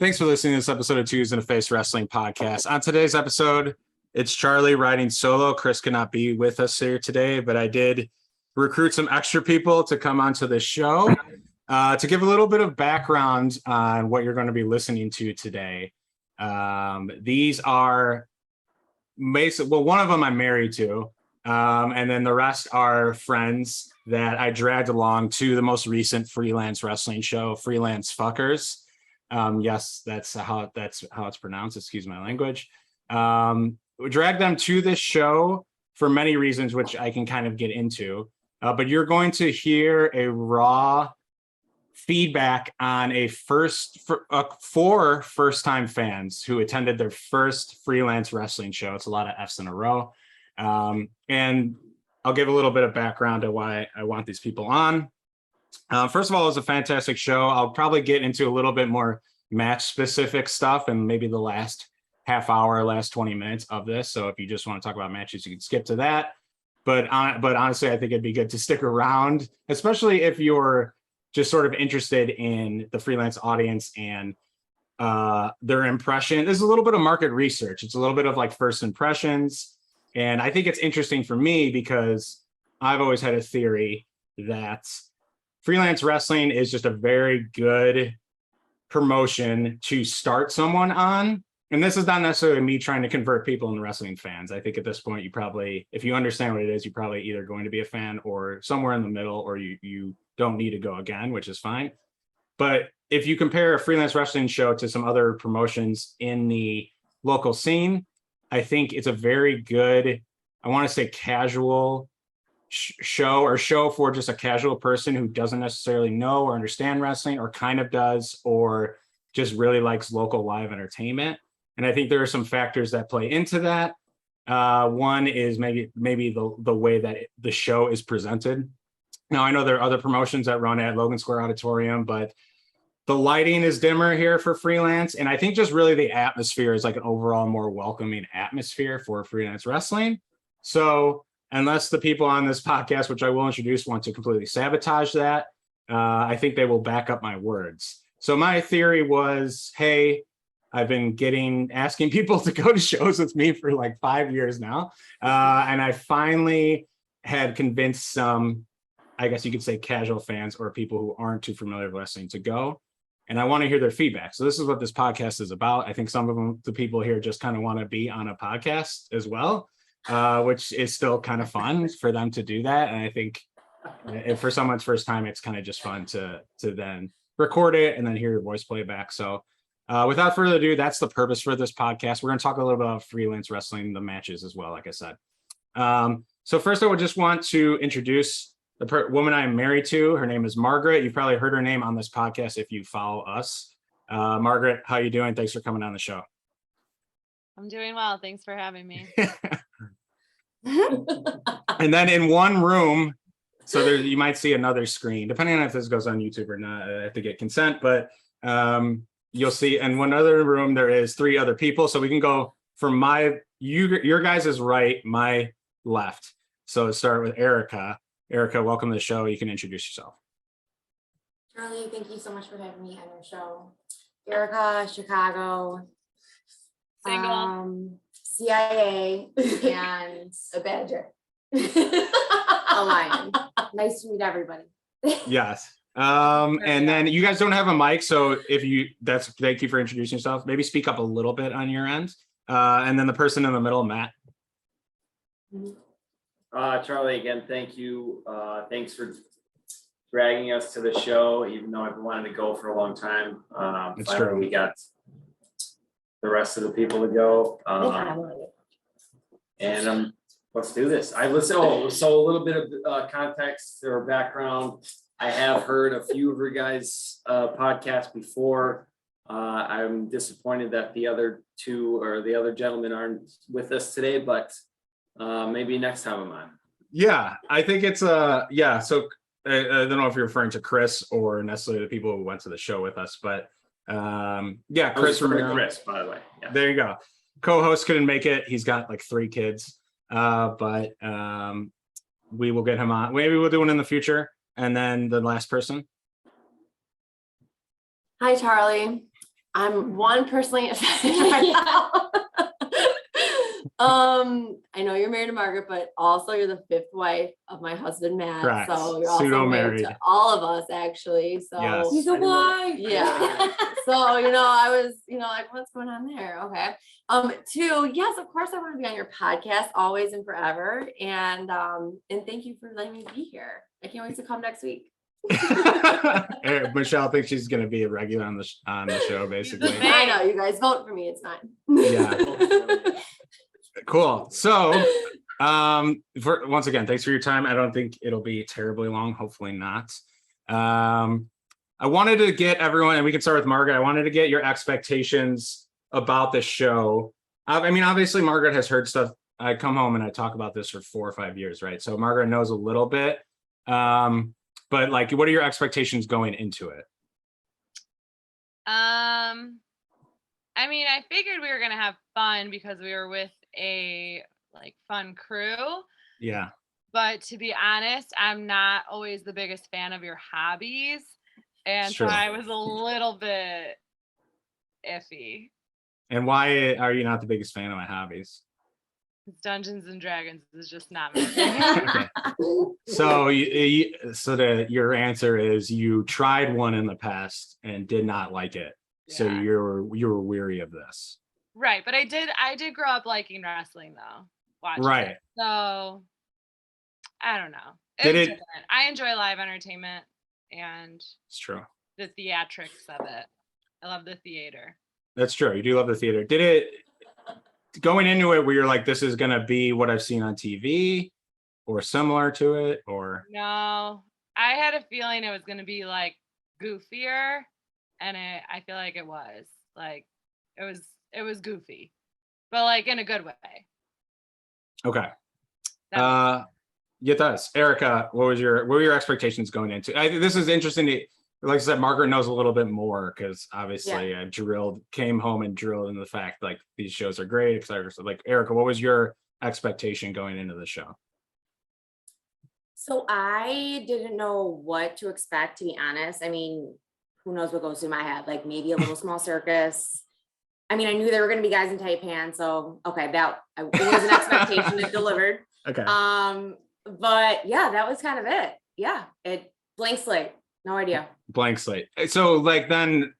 Thanks for listening to this episode of Twos in a Face Wrestling Podcast. On today's episode, it's Charlie riding solo. Chris could not be with us here today, but I did recruit some extra people to come onto the show to give a little bit of background on what you're going to be listening to today. These are one of them I'm married to, and then the rest are friends that I dragged along to the most recent freelance wrestling show, Freelance Fuckers. Yes, that's how it's pronounced. Excuse my language. We dragged them to this show for many reasons, which I can kind of get into. But you're going to hear a raw feedback on four first-time fans who attended their first freelance wrestling show. It's a lot of F's in a row. And I'll give a little bit of background to why I want these people on. First of all, it was a fantastic show. I'll probably get into a little bit more match-specific stuff and maybe the last half hour, last 20 minutes of this. So if you just want to talk about matches, you can skip to that. But honestly, I think it'd be good to stick around, especially if you're just sort of interested in the freelance audience and their impression. There's a little bit of market research. It's a little bit of like first impressions. And I think it's interesting for me because I've always had a theory that freelance wrestling is just a very good promotion to start someone on. And this is not necessarily me trying to convert people into wrestling fans. I think at this point, you probably, if you understand what it is, you're probably either going to be a fan or somewhere in the middle, or you don't need to go again, which is fine. But if you compare a freelance wrestling show to some other promotions in the local scene, I think it's a very good, I want to say casual show for just a casual person who doesn't necessarily know or understand wrestling, or kind of does, or just really likes local live entertainment. And I think there are some factors that play into that. One is maybe the way that the show is presented. Now, I know there are other promotions that run at Logan Square Auditorium, but the lighting is dimmer here for freelance. And I think just really the atmosphere is like an overall more welcoming atmosphere for freelance wrestling. So unless the people on this podcast, which I will introduce, want to completely sabotage that, I think they will back up my words. So my theory was, hey, I've been asking people to go to shows with me for like 5 years now. And I finally had convinced some, I guess you could say, casual fans or people who aren't too familiar with wrestling to go. And I want to hear their feedback. So this is what this podcast is about. I think some of them, the people here, just kind of want to be on a podcast as well, which is still kind of fun for them to do that. And I think if for someone's first time, it's kind of just fun to then record it and then hear your voice play back. So without further ado, that's the purpose for this podcast. We're going to talk a little bit about freelance wrestling, the matches as well, like I said. So first, I would just want to introduce the woman I'm married to. Her name is Margaret. You've probably heard her name on this podcast if you follow us. Margaret, how you doing? Thanks for coming on the show. I'm doing well. Thanks for having me. And then in one room, so there you might see another screen, depending on if this goes on YouTube or not. I have to get consent, but you'll see in one other room there is 3 other people. So we can go from your guys' right, my left. So start with Erica. Erica, welcome to the show. You can introduce yourself. Charlie, thank you so much for having me on your show. Erica, Chicago, Single, CIA, and A badger. a lion. Nice to meet everybody. Yes. And then you guys don't have a mic, so thank you for introducing yourself. Maybe speak up a little bit on your end. And then the person in the middle, Matt. Charlie, again, thank you. Thanks for dragging us to the show, even though I've wanted to go for a long time. It's finally true. We got the rest of the people to go. And let's do this. So a little bit of context or background. I have heard a few of your guys' podcasts before. I'm disappointed that the other two or the other gentlemen aren't with us today, but maybe next time I'm on. Yeah, I think it's yeah. So I don't know if you're referring to Chris or necessarily the people who went to the show with us, but yeah, Chris Romero. Chris, by the way. Yeah. There you go. Co-host couldn't make it. He's got like 3 kids, but we will get him on. Maybe we'll do one in the future. And then the last person. Hi, Charlie. I'm one personally affected right now. I know you're married to Margaret, but also you're the fifth wife of my husband Matt. Correct. So you're also married to Pseudo-married. all of us actually. So Yes. He's a wife. yeah. So I was, like, what's going on there? Okay. Two, yes, of course I want to be on your podcast always and forever. And thank you for letting me be here. I can't wait to come next week. Michelle thinks she's going to be a regular on the show, basically. I know, you guys vote for me. It's fine. Yeah. Cool. So, once again, thanks for your time. I don't think it'll be terribly long. Hopefully not. I wanted to get everyone, and we can start with Margaret. I wanted to get your expectations about the show. I mean, obviously, Margaret has heard stuff. I come home and I talk about this for 4 or 5 years, right? So Margaret knows a little bit. But like, what are your expectations going into it? I mean, I figured we were gonna have fun because we were with a fun crew. Yeah. But to be honest, I'm not always the biggest fan of your hobbies. And Sure. so I was a little bit iffy. And why are you not the biggest fan of my hobbies? Dungeons and Dragons is just not my thing. Okay. So your answer is you tried one in the past and did not like it. So Yeah. you were weary of this. Right, but I did grow up liking wrestling though. Watching Right. it. So I don't know. Did It's it- different. I enjoy live entertainment and It's true. the theatrics of it. I love the theater. That's true. You do love the theater. Did it going into it where you're like, this is gonna be what I've seen on TV or similar to it, or No, I had a feeling it was going to be like goofier, and I feel like it was like it was goofy, but like in a good way. okay. That It does. Erica, what were your expectations going into? This is interesting. Like I said, Margaret knows a little bit more because obviously I came home and drilled into the fact like these shows are great, etc. So like Erica, what was your expectation going into the show? So I didn't know what to expect, to be honest. I mean, who knows what goes through my head? Like maybe a little small circus. I mean, I knew there were going to be guys in tight pants, so okay, it was an expectation. It delivered. Okay. But yeah, that was kind of it. Yeah, blank slate. No idea. Blank slate. So like then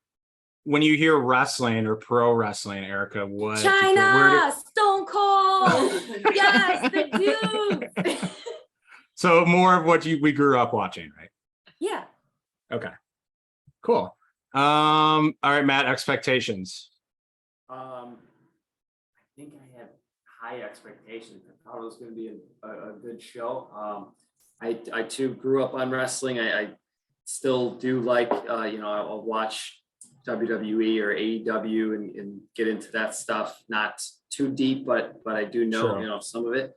when you hear wrestling or pro wrestling, Erica, what? China, Stone Cold. Yes, the dude. So more of what we grew up watching, right? Yeah. Okay. Cool. All right, Matt, expectations. I think I had high expectations. I thought it was going to be a good show. I too grew up on wrestling. I still do like, I'll watch WWE or AEW and get into that stuff. Not too deep, but I do know, Sure. Some of it.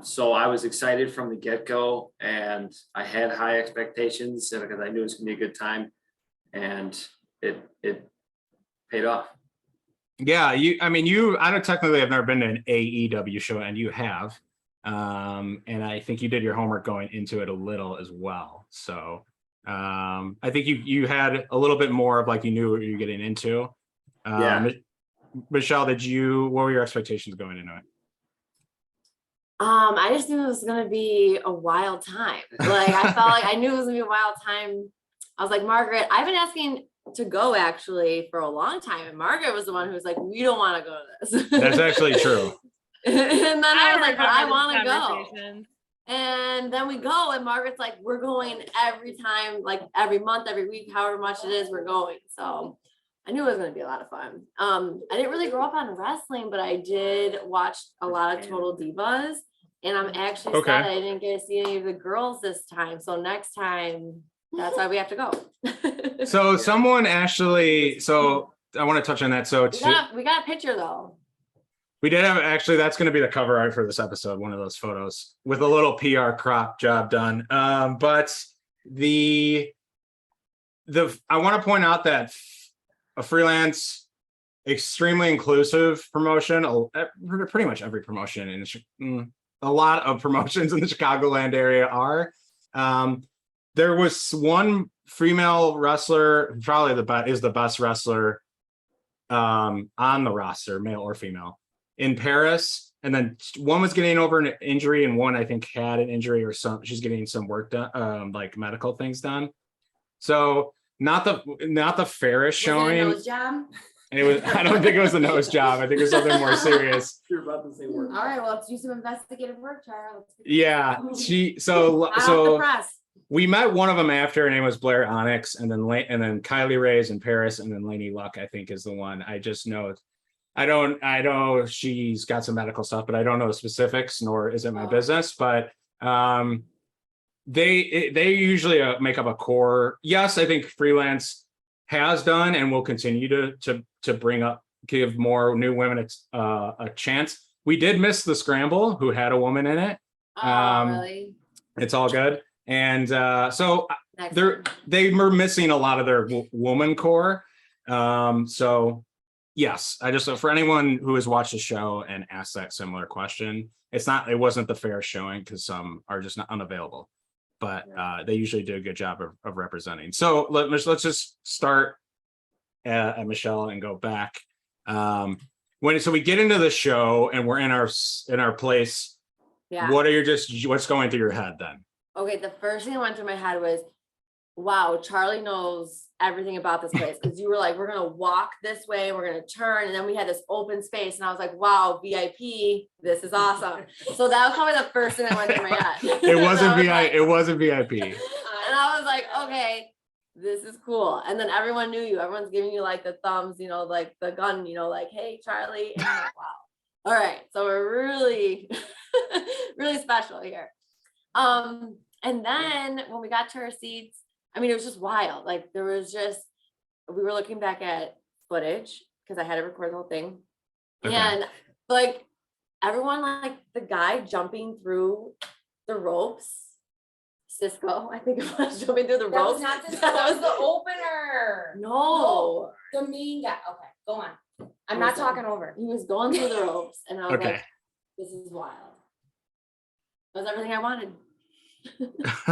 So I was excited from the get-go, and I had high expectations because I knew it was going to be a good time, and it paid off. Yeah, I don't technically have never been to an AEW show, and you have. And I think you did your homework going into it a little as well. So I think you had a little bit more of like you knew what you were getting into. Yeah. Michelle, what were your expectations going into it? I just knew it was gonna be a wild time. Like I felt like I knew it was gonna be a wild time. I was like, Margaret, I've been asking to go actually for a long time, and Margaret was the one who was like, we don't want to go to this. That's actually true. And then I was like, but I remember want to this go. conversation. And then we go, and Margaret's like, we're going every time, like every month, every week, however much it is, we're going. So I knew it was going to be a lot of fun. I didn't really grow up on wrestling, but I did watch a lot of Total Divas. And I'm actually Okay. sad I didn't get to see any of the girls this time. So next time, that's why we have to go. So someone actually, I want to touch on that. So we got a picture though. we did have that's going to be the cover art for this episode, one of those photos with a little PR crop job done. But I want to point out that a freelance, extremely inclusive promotion, pretty much every promotion a lot of promotions in the Chicagoland area are. There was one female wrestler, probably is the best wrestler on the roster, male or female, in Paris. And then one was getting over an injury, and one I think had an injury or she's getting some work done, like medical things done. So not the fairest showing. Was it a nose job? It was. I don't think it was a nose job. I think it was something more serious. You're about to say word. All right, well, let's do some investigative work, Charles. Yeah. So Hot off the press. we met one of them after. Her name was Blair Onyx, and then Kylie Ray's in Paris, and then Lainey Luck, I think, is the one. I just know. I know she's got some medical stuff, but I don't know the specifics, nor is it my business. But they usually make up a core. Yes, I think Freelance has done and will continue to give more new women a chance. We did miss the Scramble, who had a woman in it. Really? It's all good. And so Next they were missing a lot of their woman core. So yes, for anyone who has watched the show and asked that similar question, it wasn't the fair showing because some are just not unavailable, but they usually do a good job of representing. So let's just start at Michelle and go back. So we get into the show and we're in our place. Yeah. What's going through your head then? Okay, the first thing that went through my head was, wow, Charley knows everything about this place. Because you were like, we're going to walk this way, we're going to turn. And then we had this open space. And I was like, wow, VIP, this is awesome. So that was probably the first thing that went through my head. It wasn't VIP. And I was like, okay, this is cool. And then everyone knew you. Everyone's giving you like the thumbs, like the gun, like, hey, Charley. And I'm like, wow. All right. So we're really, really special here. And then when we got to our seats, I mean, it was just wild. Like we were looking back at footage because I had to record the whole thing. Okay. And like everyone, like the guy jumping through the ropes, Cisco, I think it was jumping through the ropes. That was the opener. No. The main guy. Okay, go on. I'm not talking over. He was going through the ropes and I was Okay. like, this is wild. That was everything I wanted.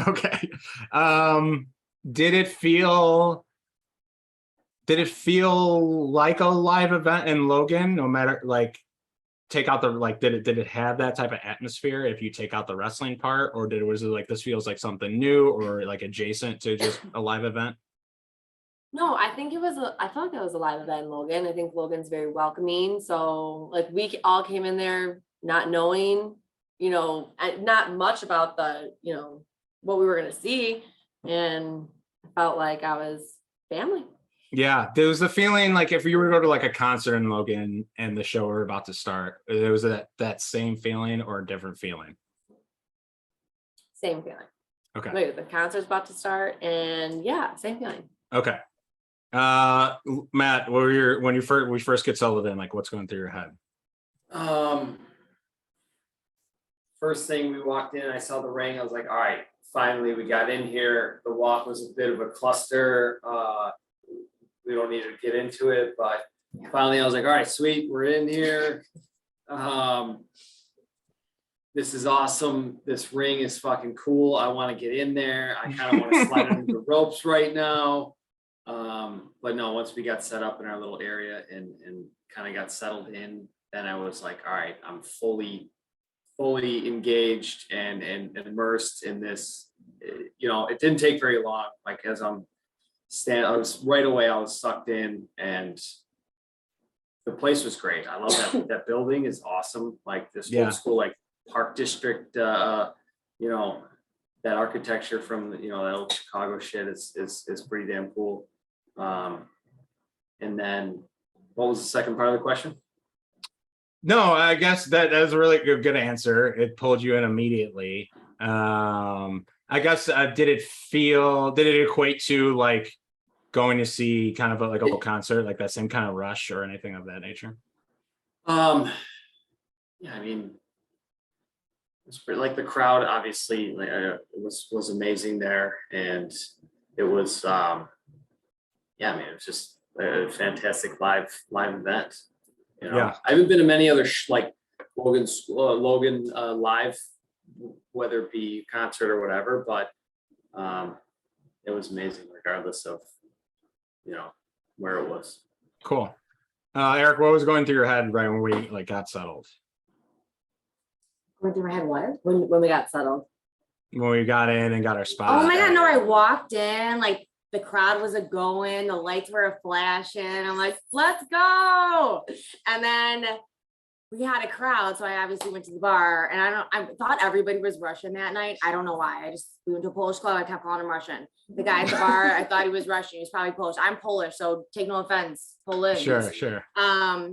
Okay. Did it feel like a live event in Logan? No matter take out did it have that type of atmosphere if you take out the wrestling part, or was it like this feels like something new or like adjacent to just a live event? No, I think I felt like it was a live event in Logan. I think Logan's very welcoming. So like we all came in there not knowing, not much about the, what we were going to see. And I felt like I was family. Yeah, there was the feeling like if you were to go to like a concert in Logan and the show were about to start, there was that same feeling or a different feeling? Same feeling. Okay. Wait, the concert's about to start and yeah, same feeling. Okay. Matt, when we first get settled in, like what's going through your head? First thing we walked in, I saw the ring. I was like, all right, finally we got in here. The walk was a bit of a cluster. We don't need to get into it, but finally I was like, all right, sweet, we're in here. This is awesome. This ring is fucking cool. I want to get in there. I kind of want to slide under the ropes right now. But no, once we got set up in our little area and kind of got settled in, then I was like, all right, I'm fully engaged and immersed in this. It didn't take very long. Like as I was right away, I was sucked in and the place was great. I love that building is awesome. Like this old school, like Park District, that architecture from, that old Chicago shit is pretty damn cool. And then what was the second part of the question? No, I guess that is a really good answer. It pulled you in immediately. I guess, did it equate to like going to see kind of like a local concert, like that same kind of rush or anything of that nature? Yeah, I mean, it's pretty, like the crowd obviously was amazing there, and it was it was just a fantastic live event. Yeah. I haven't been to many other like Logan live, whether it be concert or whatever, but it was amazing regardless of where it was. Cool. Eric, what was going through your head right when we like got settled? Going through my head, what? When we got settled. When we got in and got our spot. Oh my God, no, I walked in, like the crowd was going, the lights were flashing. I'm like, let's go. And then we had a crowd. So I obviously went to the bar and I thought everybody was Russian that night. I don't know why. We went to a Polish club. I kept calling him Russian. The guy at the bar, I thought he was Russian. He was probably Polish. I'm Polish, so take no offense, Polish. Sure. But I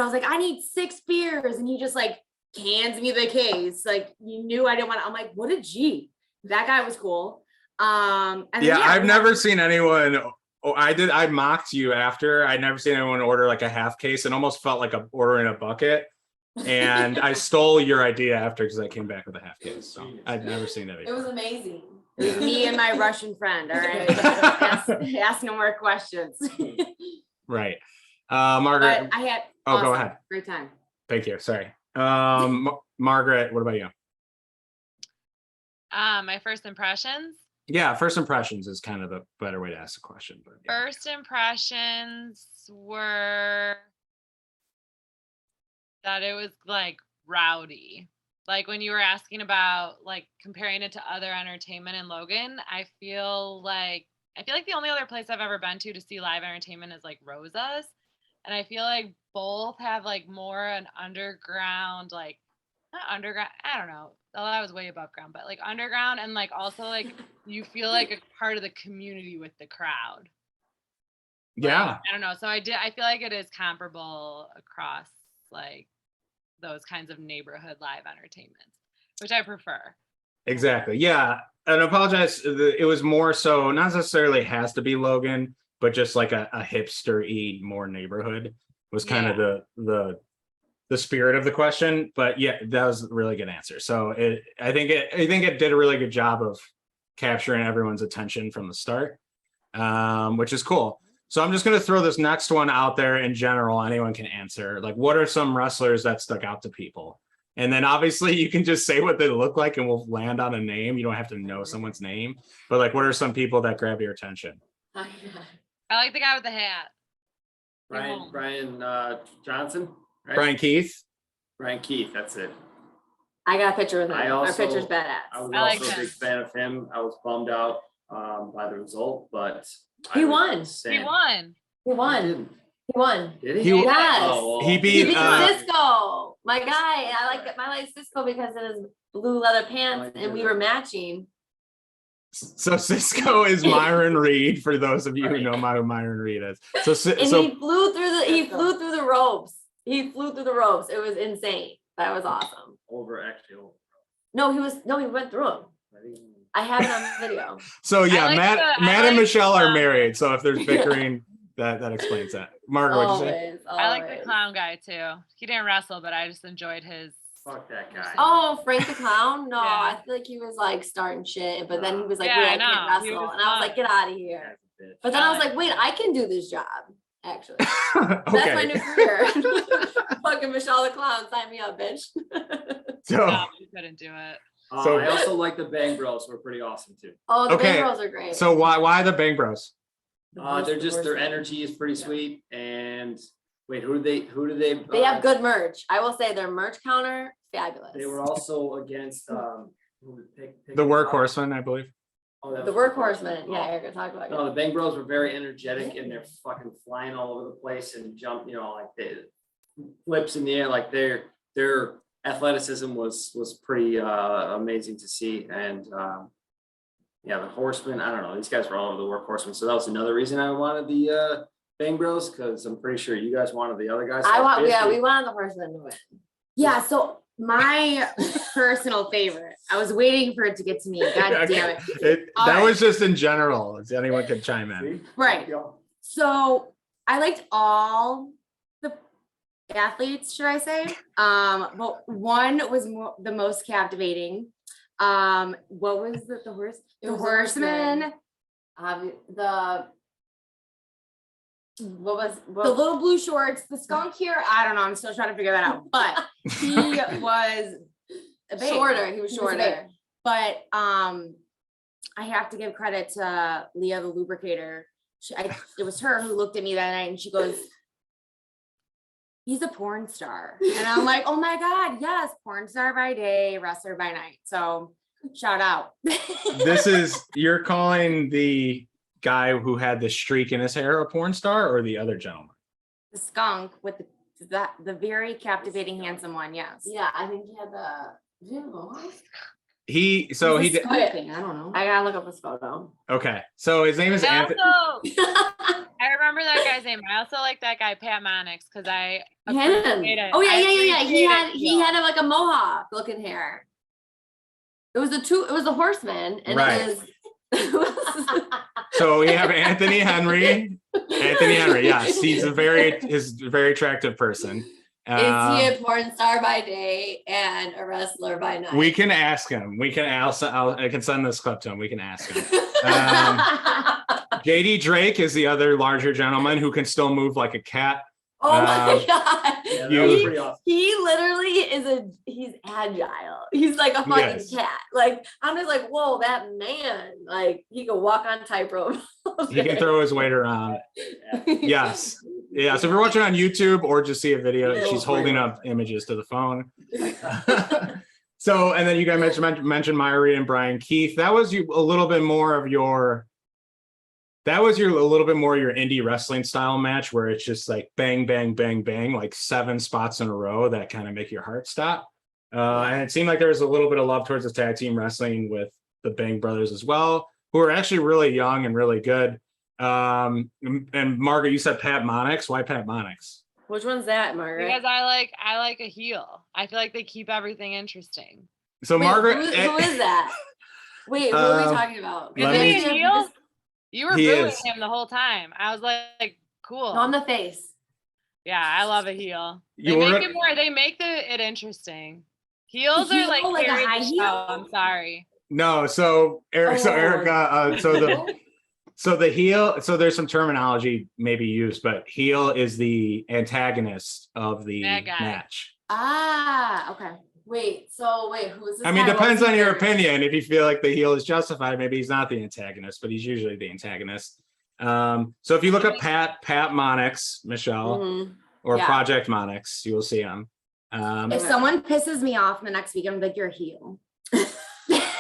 was like, I need 6 beers. And he just like hands me the case. Like, you knew I didn't want to. I'm like, what a G. That guy was cool. And yeah, I've never seen anyone. Oh, I mocked you after. I'd never seen anyone order like a half case and almost felt like ordering a bucket. And I stole your idea after because I came back with a half case. So I'd never seen that before. It was amazing. It was me and my Russian friend. All right. Ask no more questions. Right. Margaret. But I had go ahead. Great time. Thank you. Sorry. Margaret, what about you? My first impressions. Yeah, first impressions is kind of a better way to ask the question. But yeah. First impressions were that it was like rowdy. Like when you were asking about like comparing it to other entertainment in Logan, I feel like the only other place I've ever been to see live entertainment is like Rosa's. And I feel like both have like more an underground, like not underground, I don't know. Oh, that was way above ground, but like underground and like also like you feel like a part of the community with the crowd. Yeah. Like, I don't know. So I feel like it is comparable across like those kinds of neighborhood live entertainments, which I prefer. Exactly. Yeah. And I apologize. It was more so not necessarily has to be Logan, but just like a hipster-y more neighborhood was kind of the spirit of the question. But yeah, that was a really good answer. So I think it did a really good job of capturing everyone's attention from the start, which is cool. So I'm just going to throw this next one out there in general. Anyone can answer. Like, what are some wrestlers that stuck out to people? And then obviously you can just say what they look like and we'll land on a name. You don't have to know someone's name, but like, what are some people that grab your attention? I like the guy with the hat. Brian Johnson. Right? Brian Keith. Brian Keith, that's it. I got a picture with him. I Our also- picture's badass. I was I like also a him. big fan of him. I was bummed out by the result, but He I was won. sad. He won. He won. Didn't. He won. Did he? He- Yes. Oh, well. He He beat, beat Cisco, my guy. I like Cisco because of his blue leather pants, and we were matching. So Cisco is Myron Reed, for those of you who know who Myron Reed is. So And he flew through the ropes. He flew through the ropes. It was insane. That was awesome. Over. No, he went through them. I have it on video. So yeah, I like Matt I and like Michelle are the- married. So if there's bickering, that explains that. Margaret, what'd you say? Always, I like the always. clown guy too. He didn't wrestle, but I just enjoyed his. Fuck that guy. Oh, Frank the Clown? No, Yeah. I feel like he was like starting shit, but then he was like, Yeah, wait, I I can't know. He wrestle. was And I was like, fun. get out of here. But then I was like, wait, I can do this job, actually. That's my new career. Fucking Michelle the Clown, sign me up, bitch. So No, he couldn't do it. So- I also like the Bang Bros. Were pretty awesome too. Oh, the Okay, Bang Bros are great. so why the Bang Bros? They're just their energy is pretty sweet. And wait, who do they? They have good merch. I will say their merch counter, fabulous. They were also against who would pick The Workhorseman, I believe. Oh, that The was- Workhorsemen. Yeah, you're gonna talk about No, it. the Bang Bros were very energetic and they're fucking flying all over the place and jump, like the flips in the air, like their athleticism was pretty amazing to see. And yeah, the Horsemen, I don't know, these guys were all over the Workhorsemen. So that was another reason I wanted the Bang Bros, because I'm pretty sure you guys wanted the other guys. So We wanted the Horsemen to win. Yeah, so my personal favorite, I was waiting for it to get to me. God damn it. All That right. was just in general. If anyone could chime in. See? Right. So I liked all the athletes, should I say? But one was the most captivating. What was the horse? It The was the horseman, What the little blue shorts, the skunk here. I don't know. I'm still trying to figure that out. But he was a babe. shorter. He was He was a babe. shorter. But I have to give credit to Leah, the lubricator. It was her who looked at me that night and she goes, he's a porn star. And I'm like, oh my God, yes, porn star by day, wrestler by night. So shout out. You're calling the guy who had the streak in his hair a porn star, or the other gentleman? The skunk with the very captivating, handsome one. Yes. Yeah, I think he had did he have a mohawk? He did. I don't know. I gotta look up his photo. Okay, so his name is I Anthony. also, I remember that guy's name. I also like that guy Pat Monix because I appreciate it. Oh yeah, I yeah. appreciate He it. had like a mohawk looking hair. It was the horseman, and Right. it was So we have Anthony Henry. Anthony Henry, yes, he's a very attractive person. Is he a porn star by day and a wrestler by night? We can ask him. We can also. I can send this clip to him. We can ask him. JD Drake is the other larger gentleman who can still move like a cat. Oh my God. Yeah, that You- was pretty awesome. He literally he's agile. He's like a fucking Yes. cat. Like, I'm just like, whoa, that man, like he could walk on tightrope. He can throw his weight around. Yes. Yeah. So if you're watching on YouTube or just see a video, she's holding up images to the phone. So, and then you guys mentioned Maya Reed and Brian Keith. That was a little bit more of your indie wrestling style match where it's just like bang, bang, bang, bang, like 7 spots in a row that kind of make your heart stop. And it seemed like there was a little bit of love towards the tag team wrestling with the Bang brothers as well, who are actually really young and really good. And Margaret, you said Pat Monix. Why Pat Monix? Which one's that, Margaret? Because I like a heel. I feel like they keep everything interesting. So Wait, Margaret, who is that? Wait, what are we talking about? let Isn't me- he a heel? You were He booing is. him the whole time. I was like, cool. On the face. Yeah, I love a heel. You They were- make it more. They make it interesting. Heels Heel, are like, like a carry the high show. heel? I'm sorry. no, so Erica, so the heel, so there's some terminology maybe used, but heel is the antagonist of the Bad guy. match. Ah, okay. Wait, who is this? I mean, guy? depends What's on he your do? opinion. If you feel like the heel is justified, maybe he's not the antagonist, but he's usually the antagonist. So if you look up Pat Monix, Michelle, Mhm. or Yeah. Project Monix, you will see him. If someone pisses me off the next week, I'm like, you're a heel.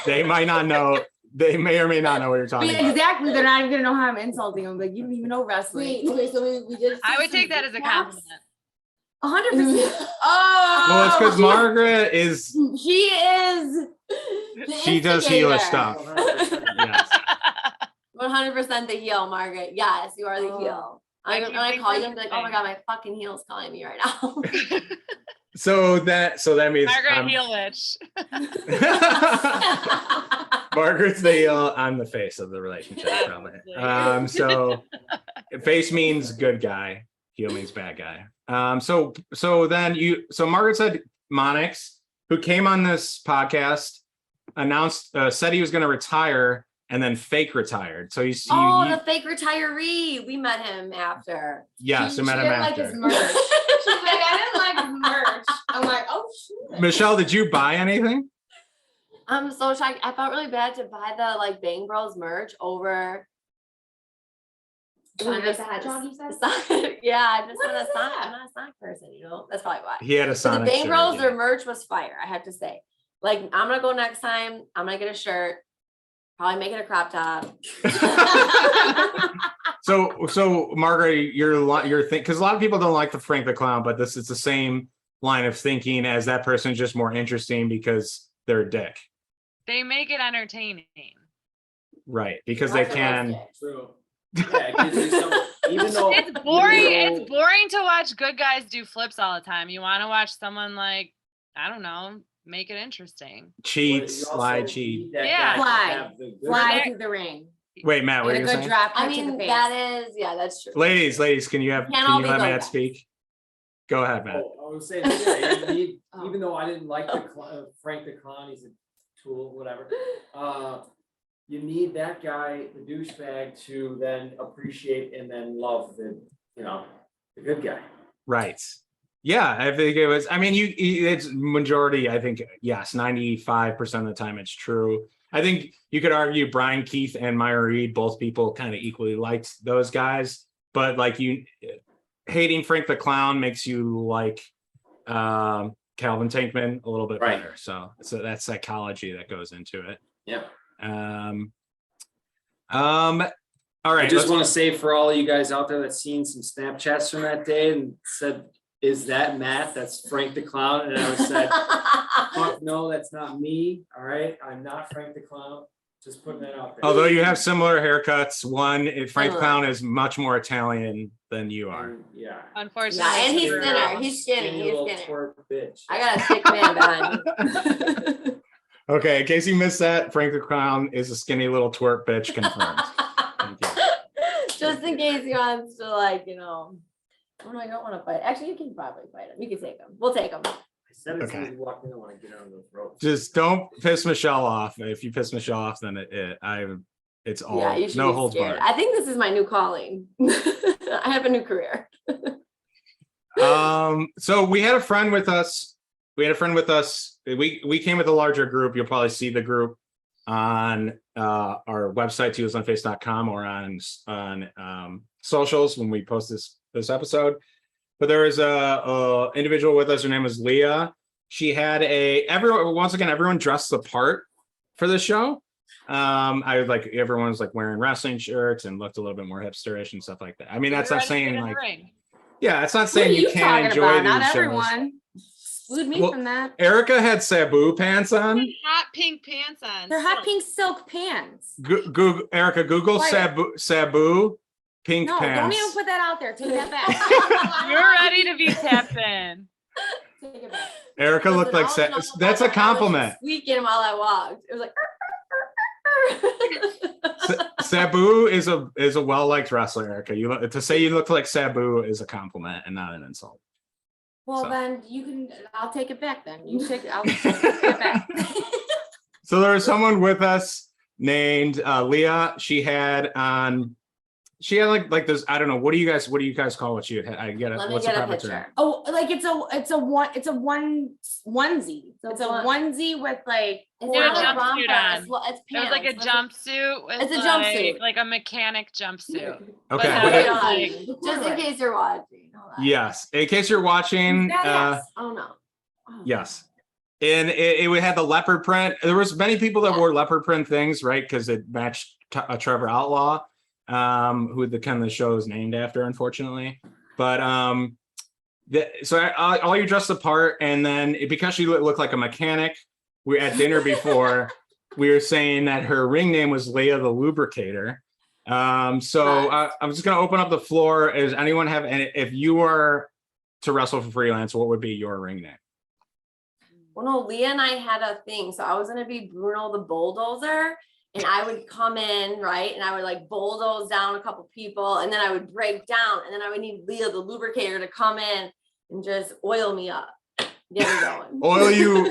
They might not know. They may or may not know what you're talking Yeah, about. exactly. They're not even gonna know how I'm insulting them. Like, you don't even know wrestling. Wait, okay, so we did. I see would take some that as a recaps. compliment. 100%. Oh, Well, it's because Margaret is. she is. She does healer instigator. stuff. Yes. 100% the heel, Margaret. Yes, you are the Oh. heel. Like, When you I think call we're you, I'm like, oh my God, my fucking heel's calling me right now. So that means Margaret Heelich. Margaret's the heel. I'm the face of the relationship, probably. So face means good guy. Heel means bad guy. So Margaret said Monix, who came on this podcast, announced said he was going to retire and then fake retired. So he's the fake retiree. We met him after. yes, we met him didn't after. like his merch. She's like, I didn't like his merch. I'm like, oh shit. Michelle, did you buy anything? I'm so shocked. I felt really bad to buy the like Bang Bros merch over. Sonic just- the Hedgehog, you said? Yeah, I'm just What not a is Sonic. that? I'm not a Sonic person, you know. That's probably why. He had a But the Sonic Bang shirt, Bros, yeah. their merch was fire. I have to say. Like, I'm gonna go next time. I'm gonna get a shirt. Probably make it a crop top. So Margaret, you're because a lot of people don't like the Frank the Clown, but this is the same line of thinking as that person's just more interesting because they're a dick, They make it entertaining. right? Because they That's can. realistic. True. Yeah, it gives you some, even though. It's boring. even though- It's boring to watch good guys do flips all the time. You want to watch someone like, I don't know, make it interesting. Cheat, you slide, also cheat. need that Yeah. guy to Fly. have the good- Fly through the ring. Wait, Matt, what Get are a you good saying? drop I kick to the mean, face. yeah, that's true. Ladies, can you Can't all be let good Matt guys. speak? Go ahead, Matt. Oh, I was saying, yeah, you need, Oh. even though I didn't like Frank the Clown, he's a tool, whatever. You need that guy, the douchebag, to then appreciate and then love the good guy. Right. Yeah, I think it was. I mean, it's majority. I think yes, 95% of the time it's true. I think you could argue Brian Keith and Maya Reed, both people kind of equally liked those guys, but like hating Frank the Clown makes you like Calvin Tankman a little bit Right. better. So that's psychology that goes into it. Yep. All right. I just want to say for all you guys out there that's seen some Snapchats from that day and said, is that Matt? That's Frank the Clown. And I said, fuck no, that's not me. All right. I'm not Frank the Clown. Just putting that out there. Although you have similar haircuts, Frank the Clown is much more Italian than you are. Yeah. Unfortunately. Yeah, and he's true. thinner. He's skinny. He's little skinny. twerp bitch. I got a thick man behind me. Okay, in case you missed that, Frank the Clown is a skinny little twerp bitch confirmed. Thank you. Just in case he wants to, like, you know. Oh, no, I don't want to fight. Actually, you can probably fight him. You can take him. We'll take him. I said it as soon as Okay. you walked in, I want to get on those ropes. Just don't piss Michelle off. If you piss Michelle off, then it's all Yeah, you should no be holds scared. barred. I think this is my new calling. I have a new career. So we had a friend with us. We came with a larger group. You'll probably see the group on our website, twosunface.com, or on socials when we post this episode. But there was a individual with us. Her name was Leah. She had everyone dressed the part for the show. Everyone was like wearing wrestling shirts and looked a little bit more hipsterish and stuff like that. I mean, that's not saying like, yeah, it's not saying you can't enjoy these Not shows. everyone. Exclude me Well, from that. Erica had Sabu pants on. Hot pink pants on. They're hot so- pink silk pants. Google Erica, Google Quiet. Sabu pink No, pants. don't even put that out there. Take that back. You're ready to be tapped in. Take it back. Erica looked like Listen, all in all, that's a I was compliment. squeaking while I walked. It was like. Sabu is a well-liked wrestler, Erica. To say you look like Sabu is a compliment and not an insult. Well, So. then you can. I'll take it back. Then you take. I'll take it back. So there was someone with us named Leah. She had like this. I don't know. What do you guys call what you had? I get it. Let me What's the get a proper picture. term? Oh, like it's a one onesie. So It's a what- onesie with like. It's Had a not a jumpsuit romper, on. It's, it's It was pants. like a It's jumpsuit. With It's a jumpsuit. like a mechanic jumpsuit. Okay. But but it- it- Just in case you're watching. Hold on. yes. In case you're watching, Badass. Oh no. Oh. yes. And it had the leopard print. There was many people that wore leopard print things, right? Because it matched Trevor Outlaw, who the show is named after, unfortunately. But all you dressed the part, and then because she looked like a mechanic, we at dinner before we were saying that her ring name was Leah the Lubricator. I'm just gonna open up the floor. Does anyone have any? If you were to wrestle for Freelance, what would be your ring name? Well, no, Leah and I had a thing. So I was gonna be Bruno the Bulldozer, and I would come in, right? And I would like bulldoze down a couple people, and then I would break down, and then I would need Leah the Lubricator to come in and just oil me up. Get me going. Oil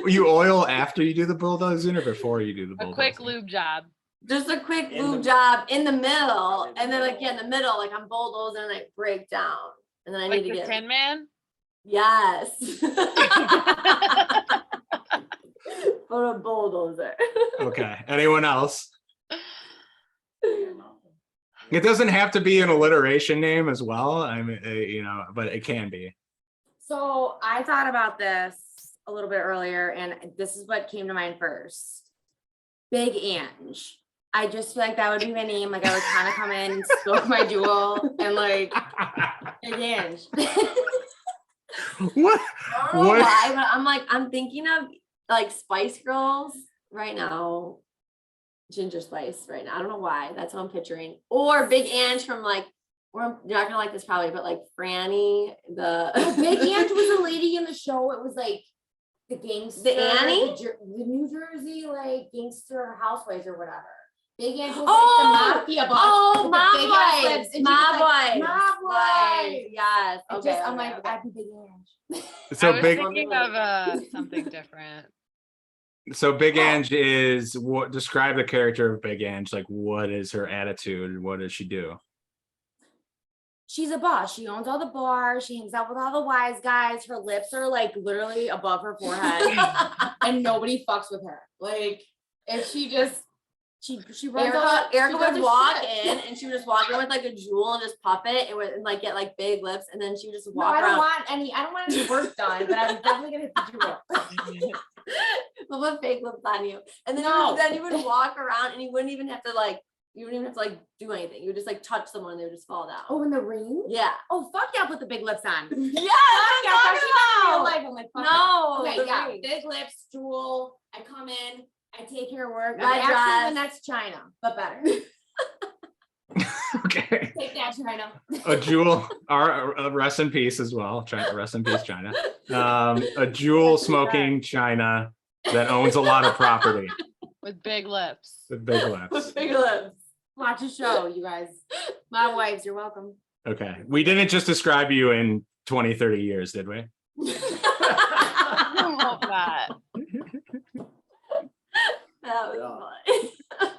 you oil after you do the bulldozing or before you do the A bulldozing? quick lube job. Just a quick In lube the- job in the middle, in the and then like middle. in the middle, like I'm bulldozing and I break down, and then I Like need to the get Tin Man. yes. For a bulldozer. Okay. Anyone else? It doesn't have to be an alliteration name as well. I mean, but it can be. So I thought about this a little bit earlier, and this is what came to mind first. Big Ange. I just feel like that would be my name. Like I would kind of come in, stroke my jewel, and like Big Ange. What? I don't know What? why, but I'm thinking of like Spice Girls right now. Ginger Spice right now. I don't know why. That's what I'm picturing. Or Big Ange from like, or you're not gonna like this probably, but like Franny, the Oh, Big Ange was a lady in the show. It was like the gangster, Annie? the New Jersey like gangster housewives or whatever. Big Ange was Oh! like the mafia boss. Oh, with the Mob big ass Wives. lips, and she Mob was like, Wives. Mob Wives. Wives. Yes. I Okay, I'm okay, like, okay. I'd be Big Ange. So I was big. thinking of something different. So Big Ange is what? Describe the character of Big Ange. Like, what is her attitude? What does she do? She's a boss. She owns all the bars. She hangs out with all the wise guys. Her lips are like literally above her forehead, and nobody fucks with her. Like, if she just She runs Erica she would walk in and she would just walk in with like a jewel and just puff it and like get like big lips and then she would just walk I around. don't want any work done, but I'm definitely gonna hit the jewel. We'll put fake lips on you. And then, No. you would walk around and you wouldn't even have to do anything. You would just like touch someone and they would just fall down. Oh, in the ring? Yeah. Oh, fuck yeah, put the big lips on. Yeah, Fuck yeah, that's real what life. I'm like, fuck No, yeah. the Okay, yeah, ring. big lips, jewel. I come in, I take care of work. Red I'm actually dress. the next China, but better. Okay. Take that, China. A jewel, rest in peace as well. China, rest in peace, China. A jewel smoking China that owns a lot of property With big lips. with big lips. Big lips. Watch a show, you guys. My wives, you're welcome. Okay. We didn't just describe you in 20, 30 years, did we? I hope not. That was fun.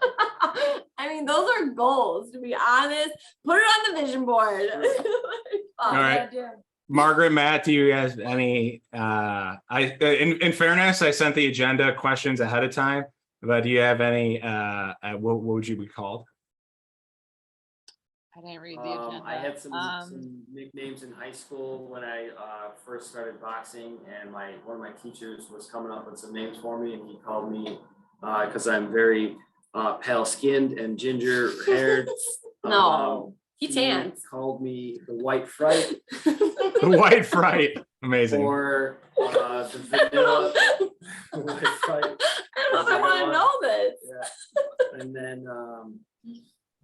I mean, those are goals, to be honest. Put it on the vision board. All right. Margaret, Matt, do you guys any in fairness, I sent the agenda questions ahead of time, but do you have any what would you be called? I didn't read the agenda. I had some nicknames in high school when I first started boxing, and one of my teachers was coming up with some names for me, and he called me because I'm very pale skinned and ginger haired. No, he He tans. called me the White Fright, The White Fright. Amazing. or the Vanilla White Fright. I don't know if I want to know this. Yeah. And then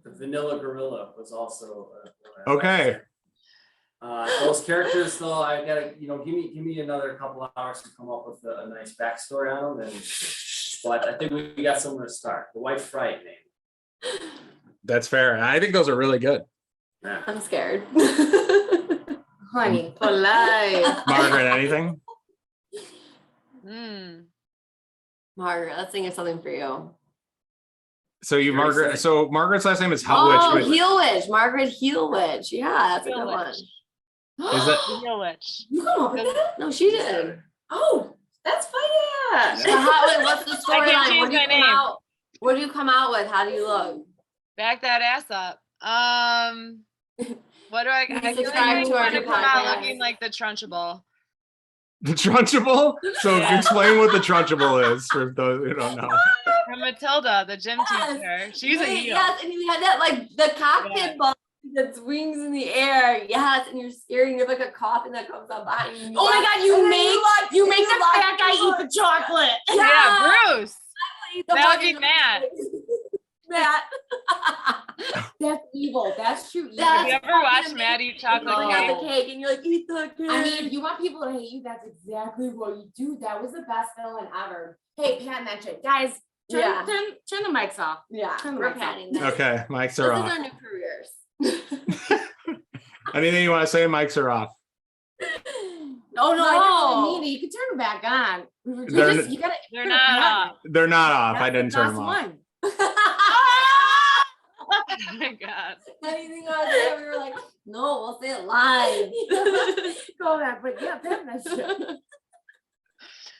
the Vanilla Gorilla was also Okay. those characters though, I gotta, give me another couple of hours to come up with a nice backstory on them. But I think we got somewhere to start. The White Fright name. That's fair. I think those are really good. Yeah. I'm scared. Honey, polite. Margaret, anything? Margaret, let's think of something for you. So you Very Margaret. exciting. So Margaret's last name is Oh, Howitch. Heel Witch. Margaret Heel Witch. Yeah, that's a good one. Heelwitch. Is that Heel witch. You come up with that? No, she did. Oh, that's funny. So what's the I can't storyline? change What do my you come name. out? What do you come out with? How do you look? Back that ass up. What do I You feel subscribe like to our I new come out podcast. looking like the Trunchable. the Trunchable? So Yeah. explain what the Trunchable is for those who don't know. From Matilda, the gym teacher. She's a Wait, heel. yes, and you had that like the cockpit Yeah. ball that swings in the air. Yes, and you're scared and you have like a coffin that comes up behind you. Oh my God, you And then make you the like fat guy eat the chocolate. Yeah, Bruce. eat the That would be fucking- Matt. Matt. That's evil. That's true evil. Have you That's ever watched fucking Matt eat You chocolate bring cake? out the cake and you're like, eat the cake. I mean, if you want people to hate you, that's exactly what you do. That was the best villain ever. Hey, Pat and that chick. Guys, turn, Yeah. turn the mics off. yeah, Turn the we're mics off. patting them. Okay, mics This are is off. our new careers. Anything you want to say? Mics are off. Oh no, No. I didn't really mean it. You can turn them back on. We were They're just, you gotta. They're you not gotta off. They're not off. That's I didn't the turn best them off. one. Oh my god. Anything else there, we were like, no, we'll say it live. Go back, but yeah, Pat and that shit.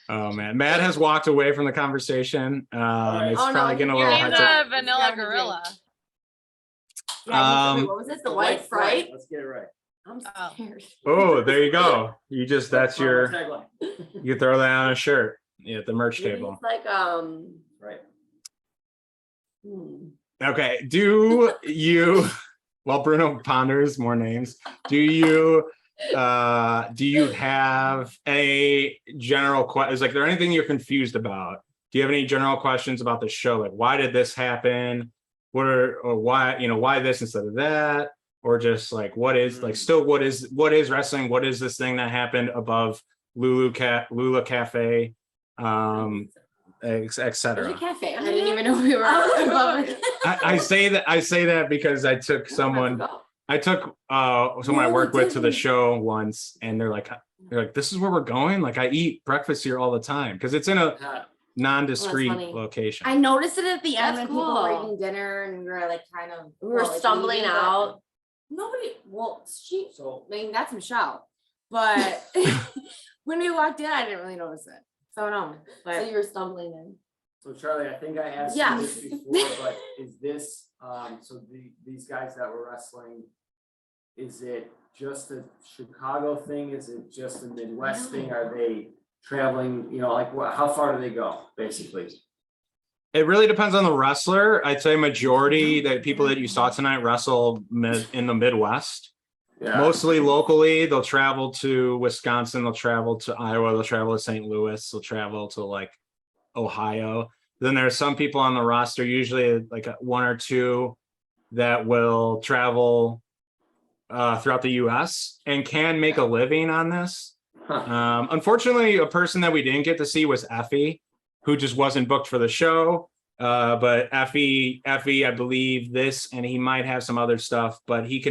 Oh man, Matt has walked away from the conversation. It's Oh, no, probably getting a You little mean hard the to. vanilla Grab a gorilla? Yeah, wait, what was this? The white fright? Let's get it right. I'm Oh. scared. Oh, there you go. You just that's your. Tagline. You throw that on a shirt at the merch table. It's like Right. Okay. Do you? While Bruno ponders more names, do you have a general question? Is like there anything you're confused about? Do you have any general questions about the show? Like why did this happen? Why this instead of that? Or just like what is wrestling? What is this thing that happened above Lula Cafe? There's a Etc. cafe. I didn't even know we were above it. I say that because I took someone I worked with to the show once, and they're like, this is where we're going. Like I eat breakfast here all the time because it's in a nondiscreet funny. location. I noticed it at the end That's when people were cool. eating dinner and we were like kind of We were stumbling out. Nobody, she, So I mean, that's Michelle, but when we walked in, I didn't really notice it. So no, So but you were stumbling in. So Charlie, I think I asked Yeah. you this before, but is this, these guys that were wrestling, is it just a Chicago thing? Is it just a Midwest thing? Are they traveling, like how far do they go, basically? It really depends on the wrestler. I'd say majority that people that you saw tonight wrestle in the Midwest. Yeah. Mostly locally, they'll travel to Wisconsin, they'll travel to Iowa, they'll travel to St. Louis, they'll travel to like Ohio. Then there are some people on the roster, usually like one or two, that will travel throughout the US and can make a living on this. Unfortunately, a person that we didn't get to see was Effie, who just wasn't booked for the show. But Effie, I believe this, and he might have some other stuff, but he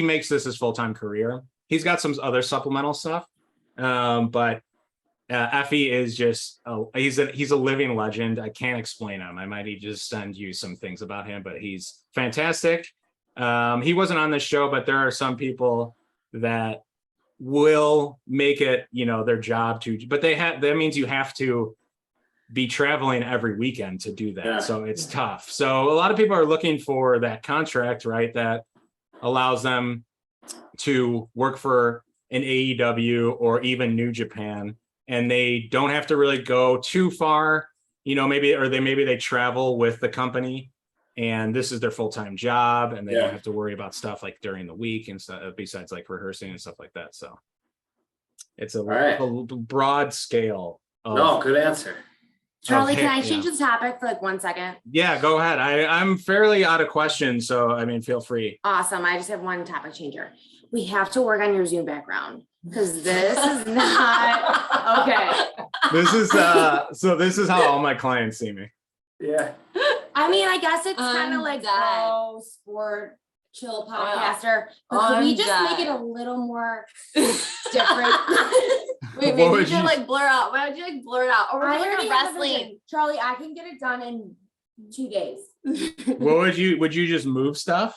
makes this his full-time career. He's got some other supplemental stuff. But Effie is just, he's a living legend. I can't explain him. I might just send you some things about him, but he's fantastic. He wasn't on this show, but there are some people that will make it, their job to, but that means you have to be traveling every weekend to do that. Yeah. So it's tough. So a lot of people are looking for that contract, right? That allows them to work for an AEW or even New Japan, and they don't have to really go too far, maybe they travel with the company and this is their full-time job, and they don't have to worry about stuff like during the week and stuff besides like rehearsing and stuff like that. So it's a broad scale. No, good answer. Charlie, can I change the topic for like 1 second? Yeah, go ahead. I'm fairly out of questions, so feel free. Awesome. I just have one topic changer. We have to work on your Zoom background because this is not okay. This is this is how all my clients see me. Yeah. I mean, I guess it's kind of like pro sport chill podcaster, but could we just make it a little more different? Wait, maybe you should like blur out. Why don't you like blur it out? Or we're already doing have a wrestling. vision. Charlie, I can get it done in 2 days. What would you just move stuff?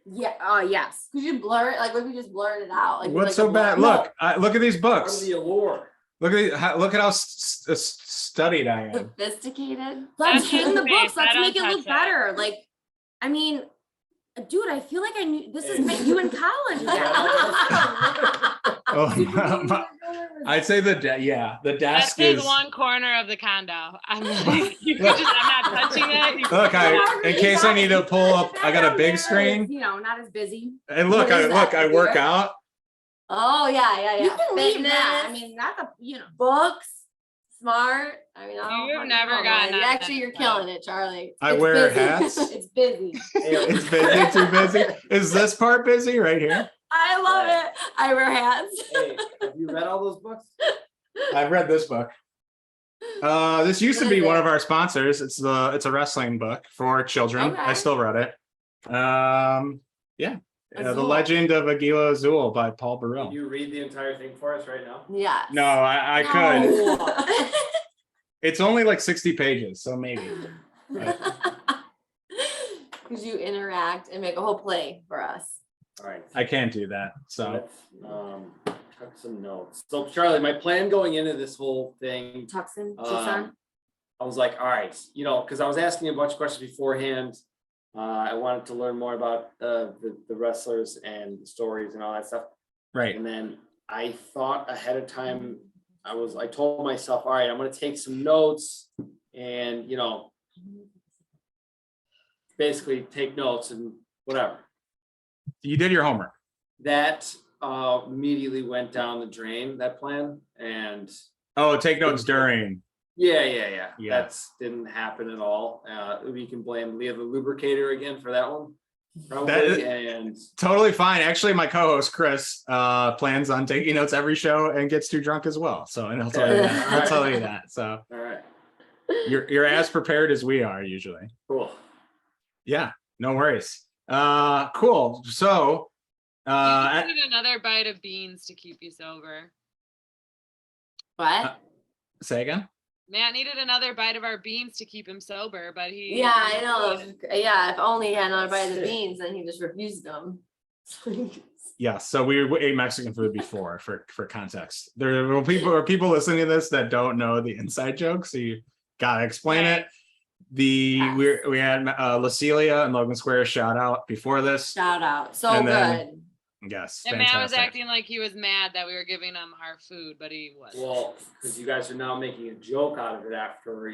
Yeah. Yes. Could you blur it? Like, what if we just blurred it out? Like, What's like so bad? Look at these Part books. of the allure. Look at how studied I am. Sophisticated. Let's That's hang the his books. face. Let's I make it don't look touch it. better. Like, I mean, dude, I feel like I knew this is you in college again. Oh, I'd say the desk That's is. his one corner of the condo. I'm like, I'm not touching it. You Look, can- in case I need to pull up, I got a big Background screen. there is, not as busy. And look, What is that? I work out. Oh yeah. You can leave that. I Fitness, mean, not the books, smart. I mean, You've never gotten Actually, that you're stuff. killing it, Charlie. I It's wear busy. hats. It's busy. It's busy, too busy. Is this part busy right here? I love it. I wear hats. Hey, have you read all those books? I've read this book. This used to What be is one it? of our sponsors. It's a wrestling book for children. I Okay. still read it. The Azul. Legend of Aguila Azul by Paul Can Burrell. you read the entire thing for us right now? Yes. No, I could. No. It's only like 60 pages, so maybe. Because you interact and make a whole play for us. All right. I can't do that. So Let's took some notes. So Charlie, my plan going into this whole thing, Tucson, Tucson. I was like, all right, because I was asking a bunch of questions beforehand. I wanted to learn more about the wrestlers and the stories and all that stuff. right. And then I thought ahead of time, I told myself, all right, I'm going to take some notes and, basically take notes and whatever. You did your homework. That immediately went down the drain, that plan. And Oh, take notes during. yeah. Yeah. That's didn't happen at all. We can blame Leah the lubricator again for that one. Probably. And Totally fine. Actually, my co-host Chris plans on taking notes every show and gets too drunk as well. So, and I'll tell you that. I'll tell you that. So all right, you're as prepared as we are usually. cool. Yeah, no worries. Cool. So, You needed another bite of beans to keep you sober. What? say again. Matt needed another bite of our beans to keep him sober, but he. Yeah, I know. Yeah, if only he had another bite of the beans, then he just refused them. Yeah, so we ate Mexican food before for context. There are people listening to this that don't know the inside jokes. So Gotta explain Right. it. We had Lacelia and Logan Square shout out before this. Shout out. So And good. then- Yes, And Matt was fantastic. acting like he was mad that we were giving him our food, but he wasn't. Well, because you guys are now making a joke out of it after,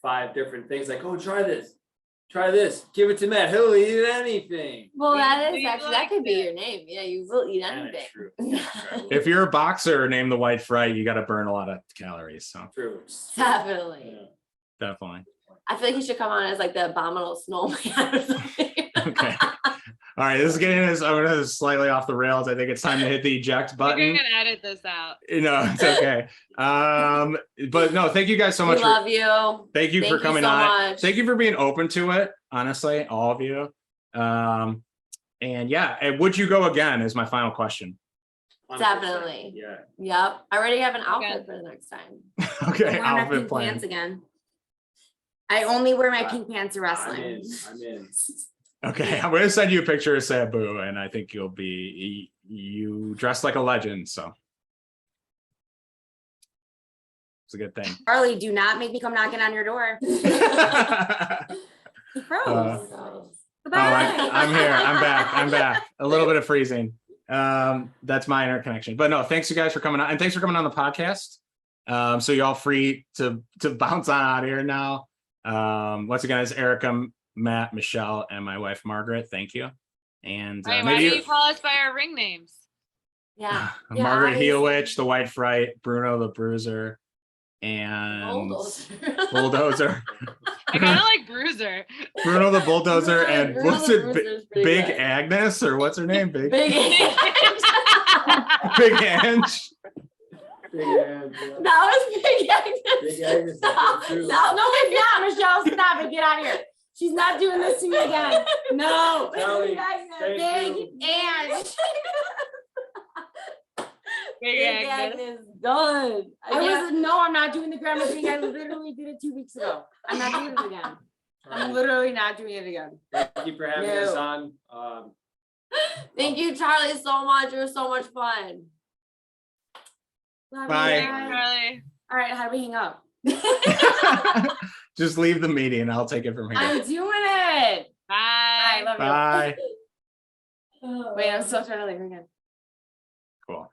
5 different things like, oh, try this, give it to Matt, he'll eat anything. Well, that We is actually, that liked could be it. your name. Yeah, you will eat Kinda anything. true. If you're a boxer named the White Fright, you got to burn a lot of calories. So True. Definitely. Yeah. definitely. I feel like he should come on as like the abominable snowman or something. Okay. All right, this is getting us. I'm gonna slightly off the rails. I think it's time to hit the eject We button. can edit this out. It's okay. But no, thank you guys so We much. love you. Thank you for Thank you coming so on. much. Thank you for being open to it. Honestly, all of you. And yeah, and would you go again? Is my final question. 100%. Definitely. Yeah. Yep. I already have an outfit Okay. for the next time. Okay, I'm wearing my outfit pink plan. pants again. I only wear my Uh, pink pants to I'm wrestling. in. Okay, I'm gonna send you a picture of Sabu, and I think you dressed like a legend. So it's a good thing. Charlie, do not make me come knocking on your door. He froze. Goodbye. I'm here. I'm back. A little bit of freezing. That's my interconnection. But no, thanks you guys for coming on, and thanks for coming on the podcast. So you're all free to bounce on out of here now. Once again, it's Erica, Matt, Michelle, and my wife Margaret. Thank you. And Wait, why do maybe you call us by our ring names? Yeah. Margaret honestly. Heelwich, the White Fright, Bruno the Bruiser, and Bulldozer. I kind of like Bruiser. Bruno the Bulldozer, and Bruno what's the it? Bruiser's pretty Big good. Agnes, or what's her name? Big Big. Big Ange. That was Big Agnes. Big Agnes is No, good, too. No, it's not, Michelle. Stop it. Get out of here. She's not doing this to me again. No. Charley, Big thank you. and Big Big Agnes. Agnes done. I'm not doing the grammar thing. I literally did it 2 weeks ago. I'm not doing it again. I'm literally not doing it again. Thank you for having No. us on. Thank you, Charlie, so much. It was so much fun. Love you Bye. Thanks, guys. Charlie. All right, how do we hang up? Just leave the meeting. I'll take it from here. I'm doing it. Bye. I love Bye. you. Wait, I'm still trying to leave again. Cool.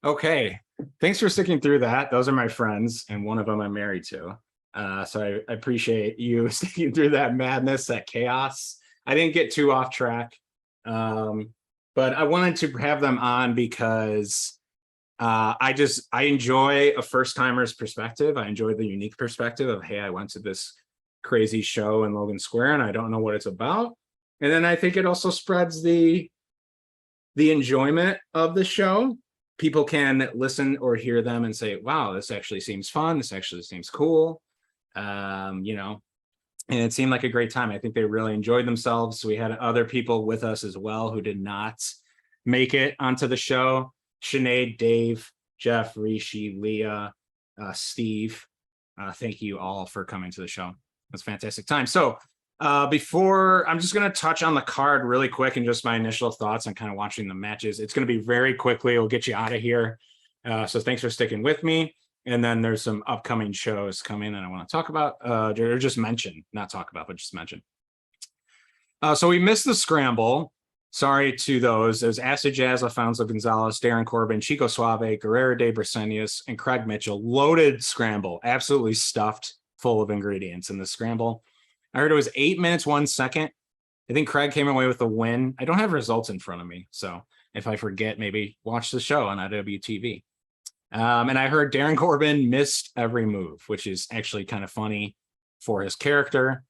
Okay. Thanks for sticking through that. Those are my friends, and one of them I'm married to. So I appreciate you sticking through that madness, that chaos. I didn't get too off track, but I wanted to have them on because I enjoy a first timer's perspective. I enjoy the unique perspective of, hey, I went to this crazy show in Logan Square and I don't know what it's about. And then I think it also spreads the enjoyment of the show. People can listen or hear them and say, wow, this actually seems fun. This actually seems cool. And it seemed like a great time. I think they really enjoyed themselves. We had other people with us as well who did not make it onto the show. Sinead, Dave, Jeff, Rishi, Leah, Steve. Thank you all for coming to the show. It was a fantastic time. So before, I'm just going to touch on the card really quick and just my initial thoughts on kind of watching the matches. It's going to be very quickly. It'll get you out of here. So thanks for sticking with me. And then there's some upcoming shows coming that I want to talk about, or just mention, not talk about, but just mention. So we missed the scramble. Sorry to those. There's Acid Jazz, Alfonso Gonzalez, Darren Corbin, Chico Suave, Guerrero de Bresenius, and Craig Mitchell. Loaded scramble, absolutely stuffed full of ingredients in the scramble. I heard it was 8 minutes, 1 second. I think Craig came away with the win. I don't have results in front of me, so if I forget, maybe watch the show on IWTV. And I heard Darren Corbin missed every move, which is actually kind of funny for his character.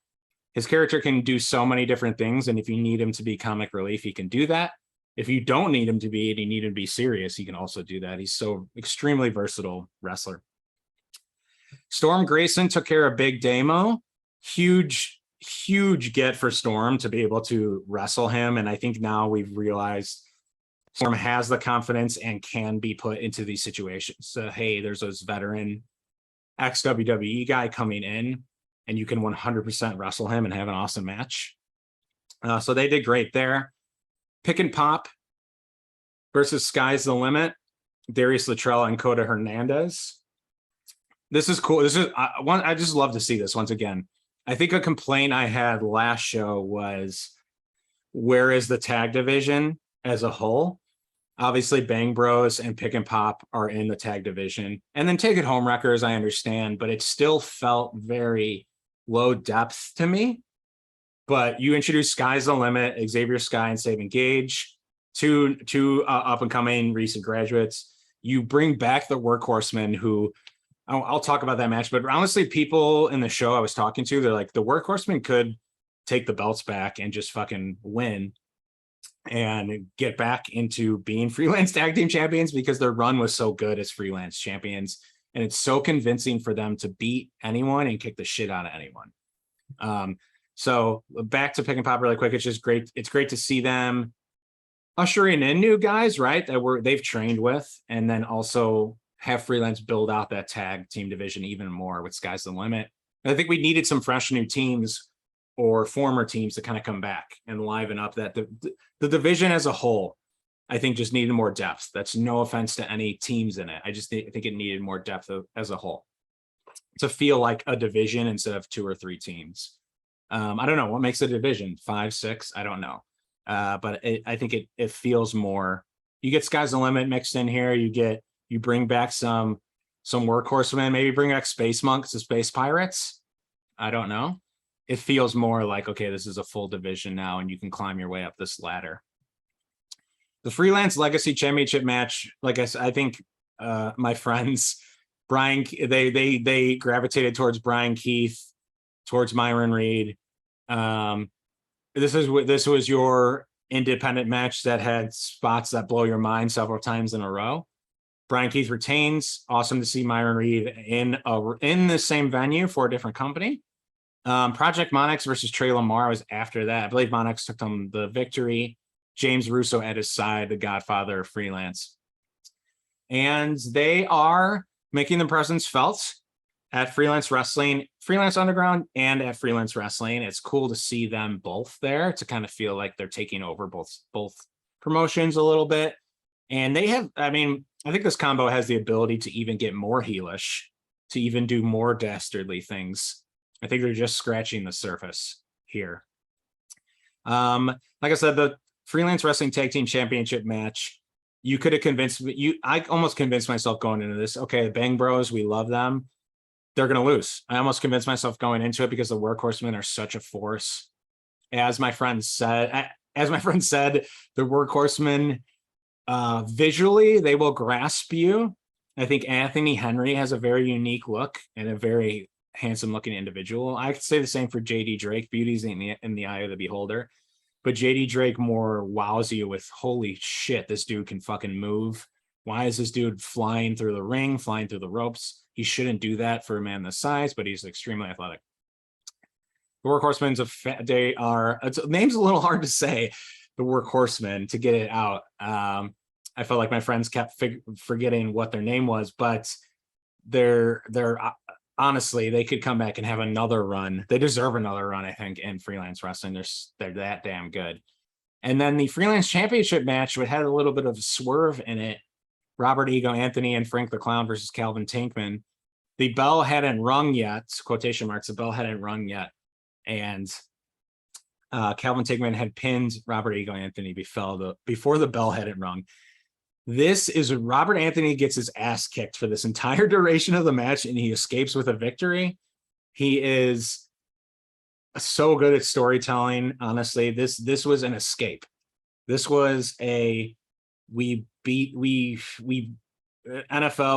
His character can do so many different things, and if you need him to be comic relief, he can do that. If you don't need him to be, and you need him to be serious, he can also do that. He's so extremely versatile wrestler. Storm Grayson took care of Big Damo. Huge get for Storm to be able to wrestle him, and I think now we've realized Storm has the confidence and can be put into these situations. So, hey, there's this veteran ex-WWE guy coming in, and you can 100% wrestle him and have an awesome match. So they did great there. Pick and Pop versus Sky's the Limit. Darius Luttrell and Coda Hernandez. This is cool. I just love to see this once again. I think a complaint I had last show was, where is the tag division as a whole? Obviously, Bang Bros and Pick and Pop are in the tag division. And then Take It Home Wreckers, I understand, but it still felt very low depth to me. But you introduced Sky's the Limit, Xavier Sky and Saving Gage, two up and coming recent graduates. You bring back the Workhorsemen, who I'll talk about that match, but honestly, people in the show I was talking to, they're like, the Workhorsemen could take the belts back and just fucking win and get back into being freelance tag team champions, because their run was so good as freelance champions. And it's so convincing for them to beat anyone and kick the shit out of anyone. So back to Pick and Pop really quick. It's just great. It's great to see them ushering in new guys, right? They've trained with, and then also have freelance build out that tag team division even more with Sky's the Limit. And I think we needed some fresh new teams or former teams to kind of come back and liven up that the division as a whole. I think just needed more depth. That's no offense to any teams in it. I think it needed more depth as a whole to feel like a division instead of 2 or 3 teams. I don't know what makes a division, 5, 6. I don't know. But I think it feels more. You get Sky's the Limit mixed in here. You bring back some Workhorsemen, maybe bring back Space Monks, the Space Pirates. I don't know. It feels more like, okay, this is a full division now, and you can climb your way up this ladder. The Freelance Legacy Championship match, like I said, I think my friends, Brian, they gravitated towards Brian Keith, towards Myron Reed. This was your independent match that had spots that blow your mind several times in a row. Brian Keith retains. Awesome to see Myron Reed in the same venue for a different company. Project Monix versus Trey Lamar was after that. I believe Monix took them the victory. James Russo at his side, the godfather of freelance. And they are making their presence felt at Freelance Wrestling, Freelance Underground, and at Freelance Wrestling. It's cool to see them both there, to kind of feel like they're taking over both promotions a little bit. And they have, I think this combo has the ability to even get more heelish, to even do more dastardly things. I think they're just scratching the surface here. Like I said, the Freelance Wrestling Tag Team Championship match, you could have convinced me. I almost convinced myself going into this. Okay, Bang Bros, we love them. They're going to lose. I almost convinced myself going into it because the Workhorsemen are such a force. As my friend said, the Workhorsemen, visually, they will grasp you. I think Anthony Henry has a very unique look and a very handsome looking individual. I could say the same for JD Drake. Beauty's in the eye of the beholder. But JD Drake more wows you with, holy shit, this dude can fucking move. Why is this dude flying through the ring, flying through the ropes? He shouldn't do that for a man this size, but he's extremely athletic. The Workhorsemen's name's a little hard to say, the Workhorsemen, to get it out. I felt like my friends kept forgetting what their name was, but they're honestly, they could come back and have another run. They deserve another run, I think, in freelance wrestling. They're that damn good. And then the Freelance Championship match, which had a little bit of a swerve in it, Robert Ego Anthony and Frank the Clown versus Calvin Tankman. The bell hadn't rung yet, quotation marks, the bell hadn't rung yet. And Calvin Tankman had pinned Robert Ego Anthony before the bell hadn't rung. This is Robert Anthony gets his ass kicked for this entire duration of the match, and he escapes with a victory. He is so good at storytelling. Honestly, this was an escape. This was NFL,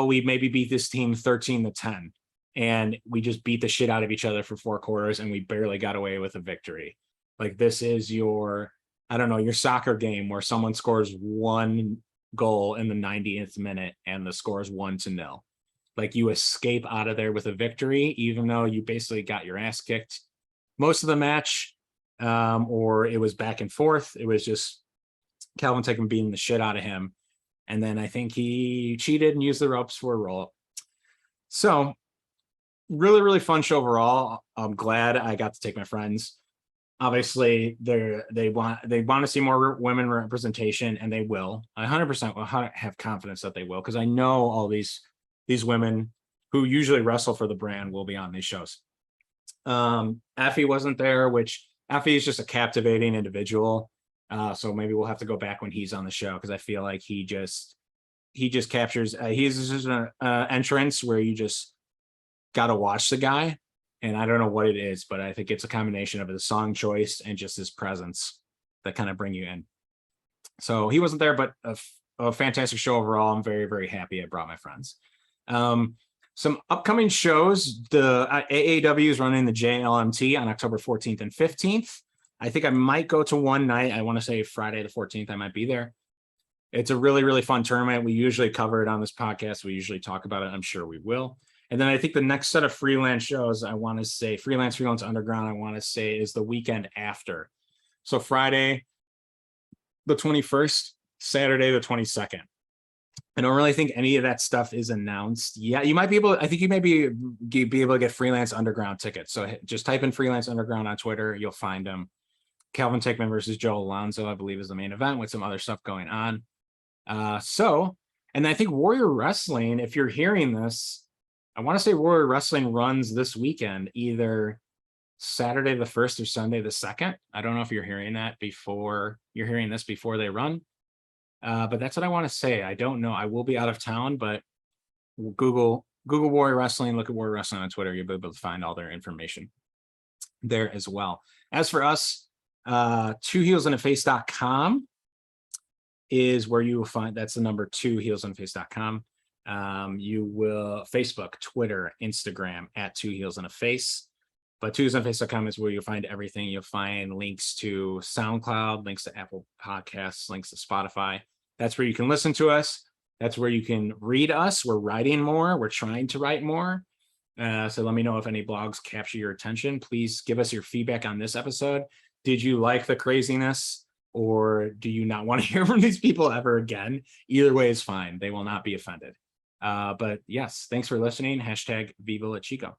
we maybe beat this team 13-10, and we just beat the shit out of each other for 4 quarters, and we barely got away with a victory. Like, this is your soccer game where someone scores 1 goal in the 90th minute and the score is 1-0. Like, you escape out of there with a victory, even though you basically got your ass kicked most of the match, or it was back and forth. It was just Calvin Tankman beating the shit out of him. And then I think he cheated and used the ropes for a roll-up. So really, really fun show overall. I'm glad I got to take my friends. Obviously, they want to see more women representation, and they will. I 100% will have confidence that they will, because I know all these women who usually wrestle for the brand will be on these shows. Effie wasn't there, which Effie is just a captivating individual. So maybe we'll have to go back when he's on the show, because I feel like he just captures, he's just an entrance where you just got to watch the guy. And I don't know what it is, but I think it's a combination of his song choice and just his presence that kind of bring you in. So he wasn't there, but a fantastic show overall. I'm very, very happy I brought my friends. Some upcoming shows. The AAW is running the JLMT on October 14th and 15th. I think I might go to one night. I want to say Friday the 14th. I might be there. It's a really, really fun tournament. We usually cover it on this podcast. We usually talk about it. I'm sure we will. And then I think the next set of freelance shows, I want to say Freelance Underground, I want to say is the weekend after. So Friday, the 21st, Saturday, the 22nd. I don't really think any of that stuff is announced. Yeah, you might be able, I think you may be able to get Freelance Underground tickets. So just type in Freelance Underground on Twitter. You'll find them. Calvin Tickman versus Joe Alonzo, I believe, is the main event with some other stuff going on. And I think Warrior Wrestling, if you're hearing this, I want to say Warrior Wrestling runs this weekend, either Saturday the 1st or Sunday the 2nd. I don't know if you're hearing that before you're hearing this before they run. But that's what I want to say. I don't know. I will be out of town, but Google Warrior Wrestling, look at Warrior Wrestling on Twitter. You'll be able to find all their information there as well. As for us, twoheelsandaface.com is where you will find, that's the number 2heelsandaface.com. You will Facebook, Twitter, Instagram at twoheelsandaface. But twoheelsandaface.com is where you'll find everything. You'll find links to SoundCloud, links to Apple Podcasts, links to Spotify. That's where you can listen to us. That's where you can read us. We're writing more. We're trying to write more. So let me know if any blogs capture your attention. Please give us your feedback on this episode. Did you like the craziness, or do you not want to hear from these people ever again? Either way is fine. They will not be offended. But yes, thanks for listening. #Viva La Chico.